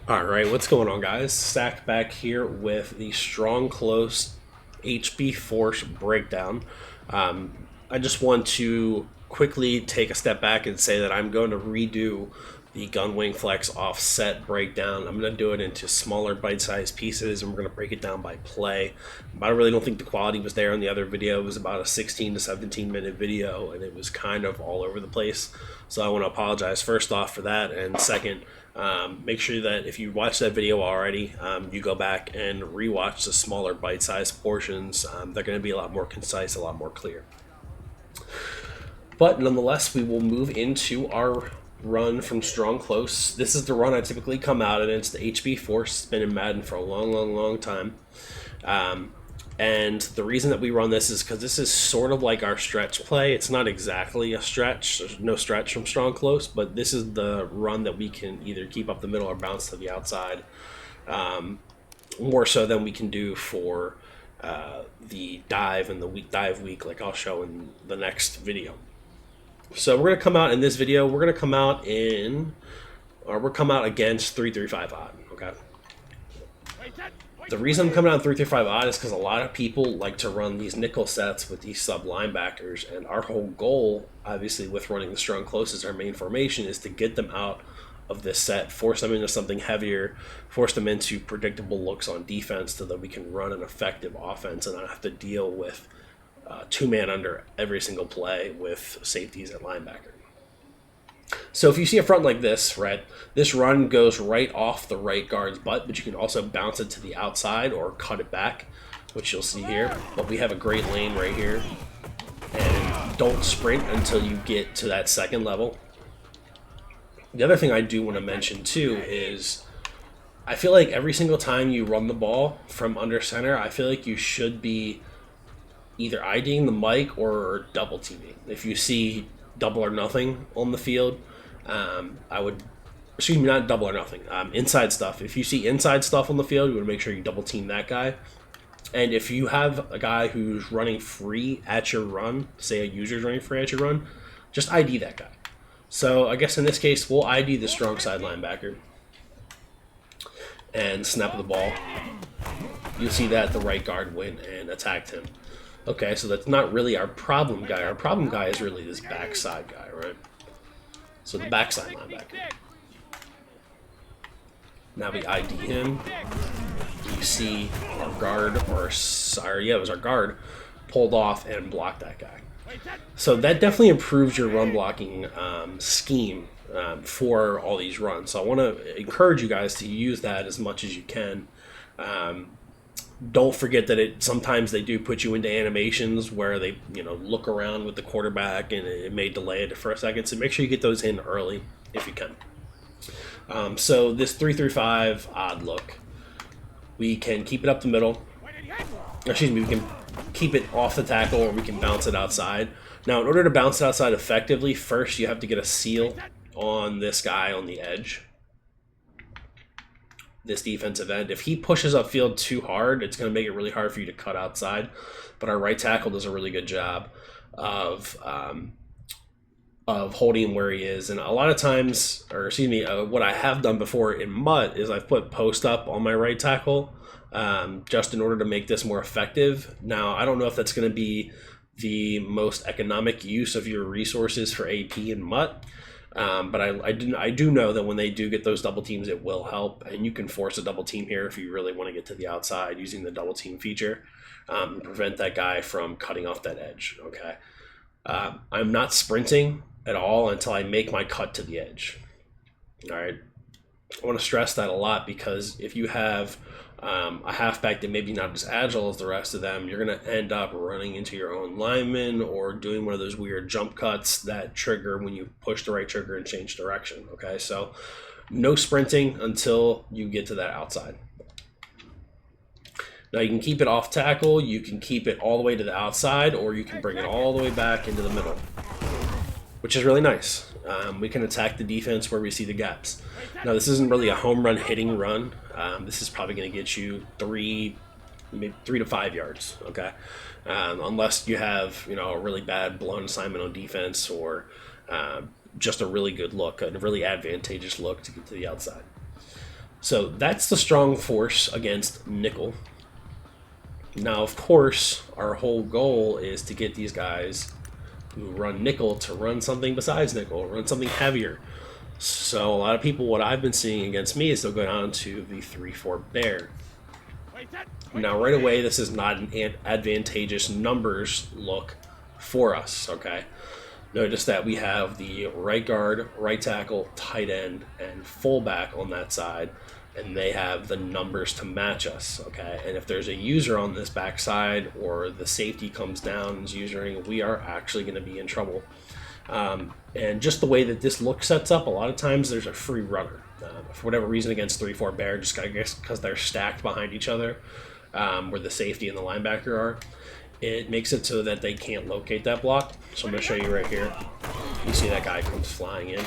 All right, what's going on, guys? Stack back here with the strong close HB force breakdown. I just want to quickly take a step back and say that I'm going to redo the gunwing flex offset breakdown. I'm going to do it into smaller bite-sized pieces, and we're going to break it down by play. But I really don't think the quality was there on the other video. It was about a 16 to 17 minute video, and it was kind of all over the place. So I want to apologize first off for that, and second, make sure that if you watched that video already, you go back and rewatch the smaller bite-sized portions. They're going to be a lot more concise, a lot more clear. But nonetheless, we will move into our run from strong close. This is the run I typically come out in. It's the HB Force. It's been in Madden for a long time. And the reason that we run this is because this is sort of like our stretch play. It's not exactly a stretch. There's no stretch from strong close, but this is the run that we can either keep up the middle or bounce to the outside. More so than we can do for the dive and the weak dive week, like I'll show in the next video. So we're going to come out in this video. We're going to come out against 335 odd. Okay. The reason I'm coming out in 335 odd is because a lot of people like to run these nickel sets with these sub linebackers, and our whole goal, obviously, with running the strong close as our main formation, is to get them out of this set, force them into something heavier, force them into predictable looks on defense so that we can run an effective offense and not have to deal with two-man under every single play with safeties at linebacker. So if you see a front like this, right, this run goes right off the right guard's butt, but you can also bounce it to the outside or cut it back, which you'll see here. But we have a great lane right here. And don't sprint until you get to that second level. The other thing I do want to mention, too, is I feel like every single time you run the ball from under center, I feel like you should be either IDing the mic or double teaming. If you see double or nothing on the field, not double or nothing, inside stuff. If you see inside stuff on the field, you want to make sure you double team that guy. And if you have a guy who's running free at your run, say a user's running free at your run, just ID that guy. So I guess in this case, we'll ID the strong side linebacker and snap the ball. You'll see that the right guard went and attacked him. Okay, so that's not really our problem guy. Our problem guy is really this backside guy, right? So the backside linebacker. Now we ID him. You see our guard, it was our guard, pulled off and blocked that guy. So that definitely improves your run blocking scheme for all these runs. So I want to encourage you guys to use that as much as you can. Don't forget that sometimes they do put you into animations where they look around with the quarterback and it may delay it for a second. So make sure you get those in early if you can. So this 3-3-5 odd look, we can keep it up the middle. Excuse me, we can keep it off the tackle or we can bounce it outside. Now, in order to bounce it outside effectively, first you have to get a seal on this guy on the edge. This defensive end. If he pushes upfield too hard, it's going to make it really hard for you to cut outside. But our right tackle does a really good job of holding him where he is. And a lot of times, what I have done before in MUT is I've put post up on my right tackle just in order to make this more effective. Now, I don't know if that's going to be the most economic use of your resources for AP and MUT. But I do know that when they do get those double teams, it will help, and you can force a double team here if you really want to get to the outside using the double team feature, and prevent that guy from cutting off that edge. Okay, I'm not sprinting at all until I make my cut to the edge. All right, I want to stress that a lot because if you have a halfback that maybe not as agile as the rest of them, you're going to end up running into your own lineman or doing one of those weird jump cuts that trigger when you push the right trigger and change direction. Okay, so no sprinting until you get to that outside. Now you can keep it off tackle, you can keep it all the way to the outside, or you can bring it all the way back into the middle, which is really nice. We can attack the defense where we see the gaps. Now, this isn't really a home run hitting run. This is probably going to get you 3 to 5 yards, okay? Unless you have, a really bad blown assignment on defense or just a really good look, a really advantageous look to get to the outside. So that's the strong force against nickel. Now, of course, our whole goal is to get these guys who run nickel to run something besides nickel, run something heavier. So a lot of people, what I've been seeing against me is they'll go down to the 3-4 bear. Now, right away, this is not an advantageous numbers look for us, okay? Notice that we have the right guard, right tackle, tight end, and fullback on that side, and they have the numbers to match us, okay? And if there's a user on this backside or the safety comes down and is usering, we are actually going to be in trouble. And just the way that this look sets up, a lot of times there's a free runner. For whatever reason against 3-4 bear, just I guess because they're stacked behind each other, where the safety and the linebacker are, it makes it so that they can't locate that block. So I'm going to show you right here. You see that guy comes flying in.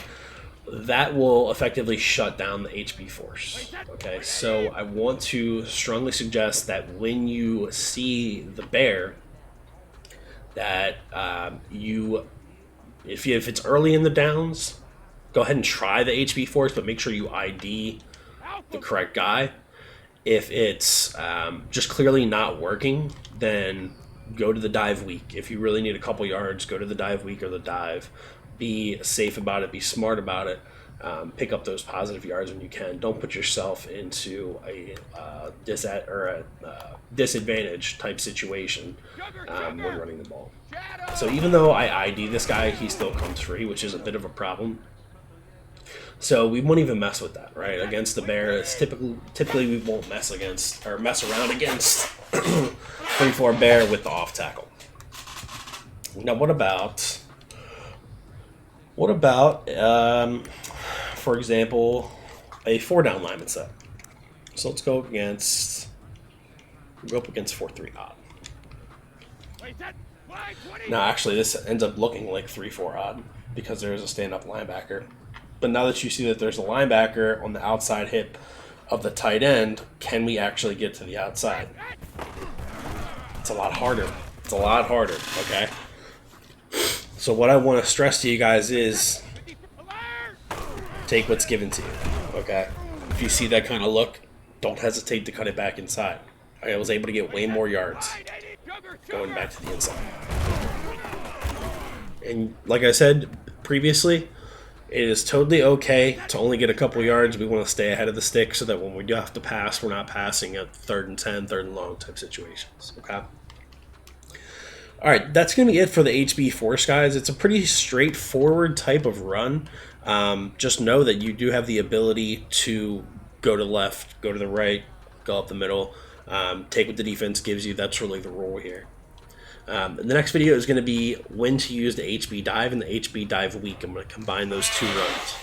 That will effectively shut down the HB force. Okay, so I want to strongly suggest that when you see the bear, that if it's early in the downs, go ahead and try the HB force, but make sure you ID the correct guy. If it's just clearly not working, then go to the dive weak. If you really need a couple yards, go to the dive weak or the dive. Be safe about it. Be smart about it. Pick up those positive yards when you can. Don't put yourself into a disadvantage type situation when running the ball. So even though I ID this guy, he still comes free, which is a bit of a problem. So we won't even mess with that, right? Against the bear, it's typically we won't mess around against 3-4 bear with the off tackle. Now, what about for example, a 4-down lineman set? So let's go up against 4-3 odd. Now, actually, this ends up looking like 3-4 odd because there is a stand-up linebacker. But now that you see that there's a linebacker on the outside hip of the tight end, can we actually get to the outside? It's a lot harder. Okay? So what I want to stress to you guys is take what's given to you, okay? If you see that kind of look, don't hesitate to cut it back inside. I was able to get way more yards going back to the inside. And like I said previously, it is totally okay to only get a couple yards. We want to stay ahead of the stick so that when we do have to pass, we're not passing at 3rd and 10, 3rd and long type situations, okay? All right, that's going to be it for the HB Force, guys. It's a pretty straightforward type of run. Just know that you do have the ability to go to the left, go to the right, go up the middle, take what the defense gives you. That's really the rule here. The next video is going to be when to use the HB dive and the HB dive weak. I'm going to combine those two runs.